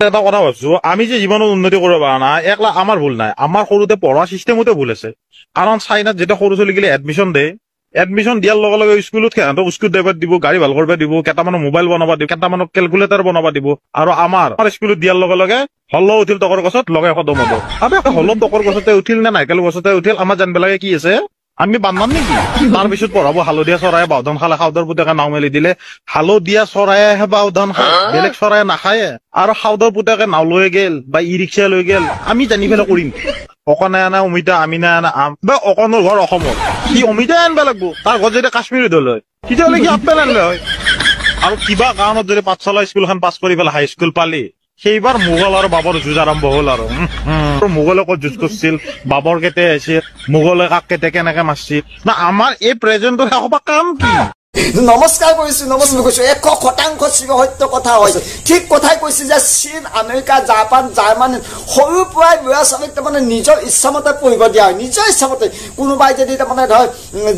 এটা কথা ভাবছো আমি যে জীবনত উন্নতি কৰিব পৰা নাই একলা আমাৰ ভুল নাই আমাৰ সৰুতে পঢ়া চিষ্টেমতে ভুল আছে কাৰণ চাইনাত যেতিয়া সৰু ছোৱালী গিলে এডমিশ্যন দিয়ে এডমিশ্যন দিয়াৰ লগে লগে স্কুলত সিহঁতক স্কুল ড্ৰাইভাৰ দিব গাড়ী ভাল কৰিব দিব কেইটামানক মোবাইল বনাব দিব কেইটামানক কেলকুলেটাৰ বনাব দিব আৰু আমাৰ স্কুলত দিয়াৰ লগে লগে হল্ল উঠিল টকৰ গছত লগে সদম হ'ব আবে হল্ল টকৰ গছতে উঠিল নে নাইকেল গছতে উঠিল আমাৰ জানবিলাকে কি আছে আমি বান্ধন নেকি তাৰ পিছত পঢ়াব হালধীয়া চৰায়ে বাওধান খালে খাউদৰ পুতেকে নাও মেলি দিলে হালধীয়া চৰায়েহে বাওধান খায় বেলেগ চৰায়ে নাখায়ে আৰু খাউদৰ পুতেকে নাও লৈ গেল বা ই ৰিক্সা লৈ গেল আমি জানি পেলাই কৰিম অকণে আনা অমিতা আমি নাই আনা আম বা অকণৰ ঘৰ অসমত সি অমিতাই আনিব লাগব তাৰ ঘৰত যদি কাশ্মীৰত হল হয় তেতিয়াহ'লে সি আপেল আনিলে হয় আৰু কিবা কাৰণত যদি পাঠশালা স্কুলখন পাছ কৰি পেলাই হাইস্কুল পালি সেইবাৰ মোগল আৰু বাবৰ যুঁজ আৰম্ভ হল আৰু মোগলে ক'ত যুঁজ কৰিছিল বাবৰ কেতে আহিছিল মোগলে কাক কেতে কেনেকে মাৰছিল না আমাৰ এই প্ৰেজেন্টৰ শেষৰ কাম কি নমস্কাৰ কৰিছো 100% সত্য কথা হৈছে ঠিক কথাই কৈছে যে চীন আমেৰিকা জাপান জাৰ্মানী সৰু পৰাই ল'ৰা ছোৱালীক তাৰমানে নিজৰ ইচ্ছামতে পঢ়িব দিয়া হয় নিজৰ ইচ্ছামতে কোনোবাই যদি তাৰমানে ধৰ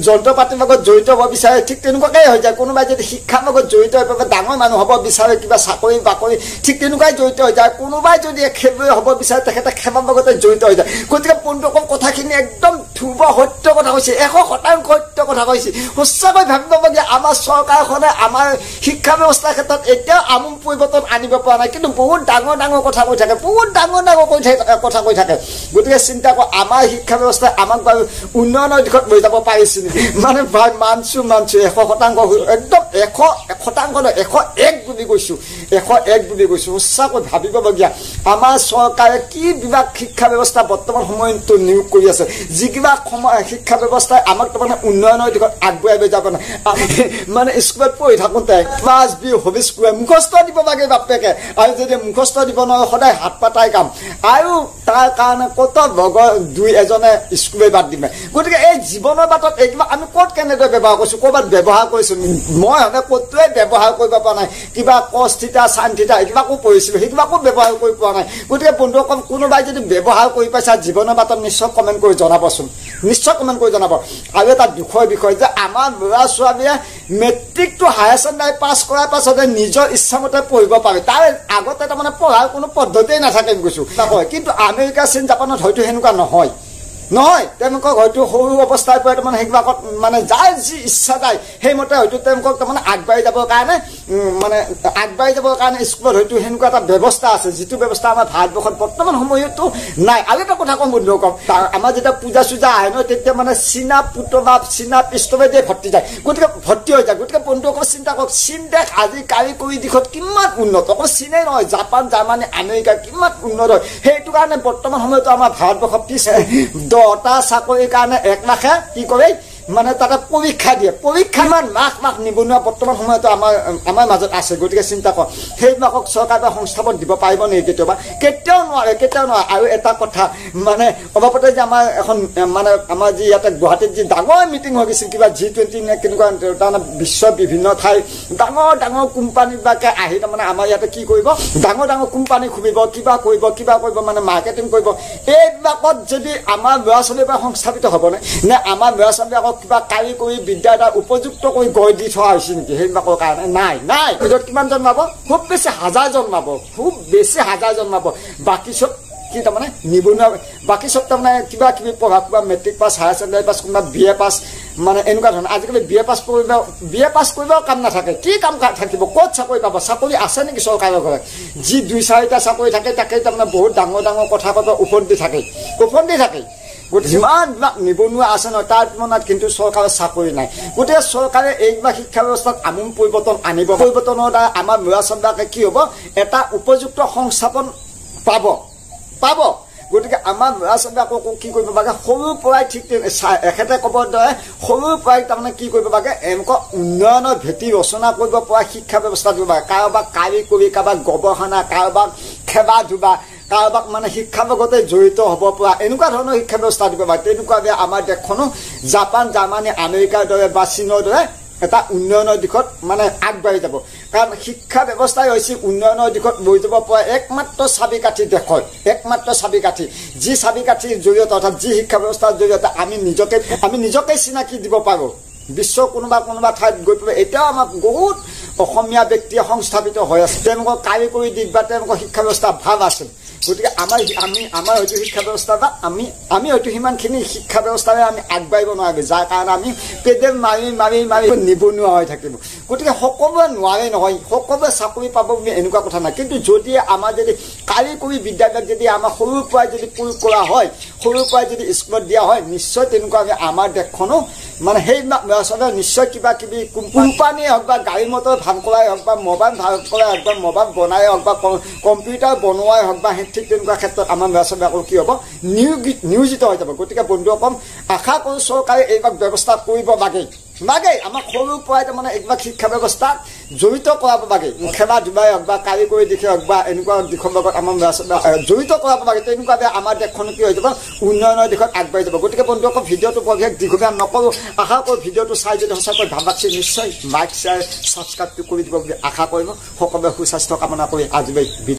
যন্ত্ৰ পাতিৰ লগত জড়িত হ'ব বিচাৰে ঠিক তেনেকুৱাকৈ হৈ যায় কোনোবাই যদি শিক্ষাৰ লগত জড়িত হৈ পেলাই ডাঙৰ মানুহ হ'ব বিচাৰে কিবা চাকৰি বাকৰি ঠিক তেনেকুৱাই জড়িত হৈ যায় কোনোবাই যদি খেলুৱৈ হ'ব বিচাৰে তেখেতে খেলৰ লগতে জড়িত হৈ যায় গতিকে বন্ধুসকল কথাখিনি একদম ধ্ৰুৱ সত্য কথা কৈছে 100% সত্য কথা কৈছে সঁচাকৈ ভাবিবলগীয়া আমাৰ চৰকাৰখনে আমাৰ শিক্ষা ব্যৱস্থাৰ ক্ষেত্ৰত এতিয়াও আমূল পৰিৱৰ্তন আনিব পৰা নাই কিন্তু বহুত ডাঙৰ ডাঙৰ কথা কৈ থাকে বহুত ডাঙৰ ডাঙৰ কথা কৈ থাকে গতিকে চিন্তা কৰ আমাৰ শিক্ষা ব্যৱস্থাই আমাক বাৰু উন্নয়নৰ দিশত লৈ যাব পাৰিছে নেকি মানে মানছো 100% একদম 100% 101 বুলি কৈছো 101 বুলি কৈছো সঁচাকৈ ভাবিবলগীয়া আমাৰ চৰকাৰে কি বিভাগ শিক্ষা ব্যৱস্থা বৰ্তমান সময়ত নিয়োগ কৰি আছে যি কিবা শিক্ষা ব্যৱস্থাই আমাক তাৰমানে উন্নয়নৰ দিশত আগবঢ়াই লৈ যাব না মানে স্কুলত পঢ়ি থাকোঁতে ক্লাছ বি হবি স্কুল মুখস্থ দিব লাগে বাপেকে আৰু যদি মুখস্থ দিব নোৱাৰে সদায় হাত পাতাই কাম আৰু তাৰ কাৰণে কত লগৰ দুই এজনে স্কুলে বাদ দিমে গতিকে এই জীৱনৰ বাটত এইবিলাক আমি ক'ত কেনেদৰে ব্যৱহাৰ কৰিছোঁ ক'ৰবাত ব্যৱহাৰ কৰিছোঁ মই হ'লে ক'তোৱে ব্যৱহাৰ কৰিব পৰা নাই কিবা কচ থিতা চাইন থিতা এইবিলাকো পঢ়িছিলোঁ সেইবিলাকো ব্যৱহাৰ কৰি পোৱা নাই গতিকে বন্ধুসকল কোনোবাই যদি ব্যৱহাৰ কৰি পাইছা জীৱনৰ বাটত নিশ্চয় কমেণ্ট কৰি জনাবচোন নিশ্চয় কমেণ্ট কৰি জনাব আৰু এটা দুখৰ বিষয় যে আমাৰ ল'ৰা ছোৱালীয়ে মেট্ৰিকটো হায়াৰ ছেকেণ্ডাৰী পাছ কৰাৰ পাছতে নিজৰ ইচ্ছামতে পঢ়িব পাৰে তাৰ আগতে তাৰমানে পঢ়াৰ কোনো পদ্ধতিয়ে নাথাকে কৈছোঁ কিন্তু আমেৰিকা চীন জাপানত হয়তো সেনেকুৱা নহয় তেওঁলোকক হয়তো সৰু অৱস্থাৰ পৰা তাৰমানে সেইবিলাকত মানে যাৰ যি ইচ্ছা যায় সেইমতে হয়তো তেওঁলোকক তাৰমানে আগবাঢ়ি যাবৰ কাৰণে স্কুলত হয়তো সেনেকুৱা এটা ব্যৱস্থা আছে যিটো ব্যৱস্থা আমাৰ ভাৰতবৰ্ষত বৰ্তমান সময়তো নাই আৰু এটা কথা কম বন্ধু কম আমাৰ যেতিয়া পূজা চূজা আহে নহয় তেতিয়া মানে চীনা পুতলা চীনা পৃষ্ঠভূমিতে ভৰ্তি যায় গতিকে ভৰ্তি হৈ যায় গতিকে বন্ধুসকল চিন্তা কৰক চীন দেশ আজি কাৰিকৰী দিশত কিমান উন্নত অকল চীনেই নহয় জাপান জাৰ্মানী আমেৰিকা কিমান উন্নত হয় সেইটো কাৰণে বৰ্তমান সময়তো আমাৰ ভাৰতবৰ্ষত পিছ 10টা চাকৰিৰ কাৰণে 1 লাখে কি কৰে মানে তাতে পৰীক্ষা দিয়ে পৰীক্ষা ইমান লাখ নিবনুৱা বৰ্তমান সময়তো আমাৰ মাজত আছে গতিকে চিন্তা কৰ সেইবিলাকক চৰকাৰে সংস্থাপন দিব পাৰিব নেকি কেতিয়াও নোৱাৰে আৰু এটা কথা মানে অভাৱতে যে আমাৰ এখন মানে আমাৰ যি ইয়াতে গুৱাহাটীত যি ডাঙৰ মিটিং হৈ গৈছিল কিবা G20 নে কেনেকুৱা তাৰমানে বিশ্বৰ বিভিন্ন ঠাই ডাঙৰ কোম্পানীবিলাকে আহি তাৰমানে আমাৰ ইয়াতে কি কৰিব ডাঙৰ কোম্পানী খুলিব কিবা কৰিব মানে মাৰ্কেটিং কৰিব এইবিলাকত যদি আমাৰ ল'ৰা ছোৱালীৰ পৰা সংস্থাপিত হ'ব নে আমাৰ ল'ৰা ছোৱালীবিলাকক কিবা কাৰিকৰী বিদ্যা এটা উপযুক্ত কৰি গঢ় দি থোৱা হৈছে নেকি সেইবিলাকৰ কাৰণে নাই ভিতৰত কিমান জন্মাব খুব বেছি 1000 জন্মাব বাকী চব কি তাৰমানে নিবনুৱা বাকী চব তাৰমানে কিবা কিবি পঢ়া কিবা matric pass higher secondary pass কোনোবা BA পাছ মানে এনেকুৱা ধৰণৰ আজিকালি BA পাছ কৰিব কাম নাথাকে কি কাম থাকিব ক'ত চাকৰি পাব চাকৰি আছে নেকি চৰকাৰৰ ঘৰত যি 2-4টা চাকৰি থাকে তাকে তাৰমানে বহুত ডাঙৰ কথা ক'ব উফন্দি থাকে গতিকে যিমানবিলাক নিবনুৱা আছে নহয় তাৰ তুলনাত কিন্তু চৰকাৰৰ চাকৰি নাই গতিকে চৰকাৰে এইবিলাক শিক্ষা ব্যৱস্থাত আমূল পৰিৱৰ্তন আনিব পৰিৱৰ্তনৰ দ্বাৰা আমাৰ ল'ৰা ছোৱালীবিলাকে কি হ'ব এটা উপযুক্ত সংস্থাপন পাব গতিকে আমাৰ ল'ৰা ছোৱালীবিলাকক কি কৰিব লাগে সৰুৰ পৰাই ঠিক এখেতে ক'ব দৰে সৰুৰ পৰাই তাৰমানে কি কৰিব লাগে এনেকুৱা উন্নয়নৰ ভেটি ৰচনা কৰিব পৰা শিক্ষা ব্যৱস্থা দিব লাগে কাৰোবাক কাৰিকৰী কাৰোবাক গৱেষণা কাৰোবাক খেবা ধুবা কাৰোবাক মানে শিক্ষাৰ লগতে জড়িত হ'ব পৰা এনেকুৱা ধৰণৰ শিক্ষা ব্যৱস্থা দিব পাৰে তেনেকুৱাকৈ আমাৰ দেশখনো জাপান জাৰ্মানী আমেৰিকাৰ দৰে বা চীনৰ দৰে এটা উন্নয়নৰ দিশত মানে আগবাঢ়ি যাব কাৰণ শিক্ষা ব্যৱস্থাই হৈছে উন্নয়নৰ দিশত লৈ যাব পৰা একমাত্ৰ চাবিকাঠি দেশৰ একমাত্ৰ চাবিকাঠি যি চাবিকাঠিৰ জৰিয়তে অৰ্থাৎ যি শিক্ষা ব্যৱস্থাৰ জৰিয়তে আমি নিজকে চিনাকি দিব পাৰোঁ বিশ্বৰ কোনোবা ঠাইত গৈ পেলাই এতিয়াও আমাক বহুত অসমীয়া ব্যক্তিয়ে সংস্থাপিত হৈ আছে তেওঁলোকৰ কাৰিকৰী দিশ বা তেওঁলোকৰ শিক্ষা ব্যৱস্থা ভাল আছিল গতিকে আমাৰ হয়তো শিক্ষা ব্যৱস্থা বা আমি হয়তো সিমানখিনি শিক্ষা ব্যৱস্থাৰে আমি আগবাঢ়িব নোৱাৰিম যাৰ কাৰণে আমি পেডেল মাৰি নিবনুৱা হৈ থাকিব গতিকে সকলোৱে নোৱাৰে নহয় সকলোৱে চাকৰি পাব বুলি এনেকুৱা কথা নাই কিন্তু যদি আমাৰ যদি কাৰিকৰী বিদ্যাবিলাক যদি আমাৰ সৰুৰ পৰাই যদি প্ৰয়োগ কৰা হয় সৰুৰ পৰাই যদি স্কুলত দিয়া হয় নিশ্চয় তেনেকুৱা আমি আমাৰ দেশখনো মানে সেই আচলতে নিশ্চয় কিবা কিবি কোম্পানীয়ে হওক বা গাড়ী মটৰ ভাল কৰাই হওক বা মোবাইল ভাল কৰাই হওক বা মোবাইল বনাই হওক বা কম্পিউটাৰ বনোৱাই হওক বা ঠিক তেনেকুৱা ক্ষেত্ৰত আমাৰ ল'ৰা ছোৱালীবিলাকৰ কি হ'ব নিয়োজিত হৈ যাব গতিকে বন্ধুসকল আশা কৰোঁ চৰকাৰে এইবিলাক ব্যৱস্থা কৰিব লাগে আমাক সৰুৰ পৰাই তাৰমানে এইবিলাক শিক্ষা ব্যৱস্থাত জড়িত কৰাব লাগে খেলা ধূলাই হওক বা কাৰিকৰী দিশে হওক বা এনেকুৱা দিশৰ লগত আমাৰ ল'ৰা ছোৱালী জড়িত কৰাব লাগে তেনেকুৱাতে আমাৰ দেশখন কি হৈ যাব উন্নয়নৰ দিশত আগবাঢ়ি যাব গতিকে বন্ধুসকল ভিডিঅ'টো বিশেষ দীঘলীয়া নকৰোঁ আশা কৰোঁ ভিডিঅ'টো চাই যদি সঁচাকৈ ভাল লাগছে নিশ্চয় লাইক শ্বেয়াৰ ছাবস্ক্ৰাইবটো কৰি দিব বুলি আশা কৰিম সকলোৱে সুস্বাস্থ্য কামনা কৰি আজিলৈ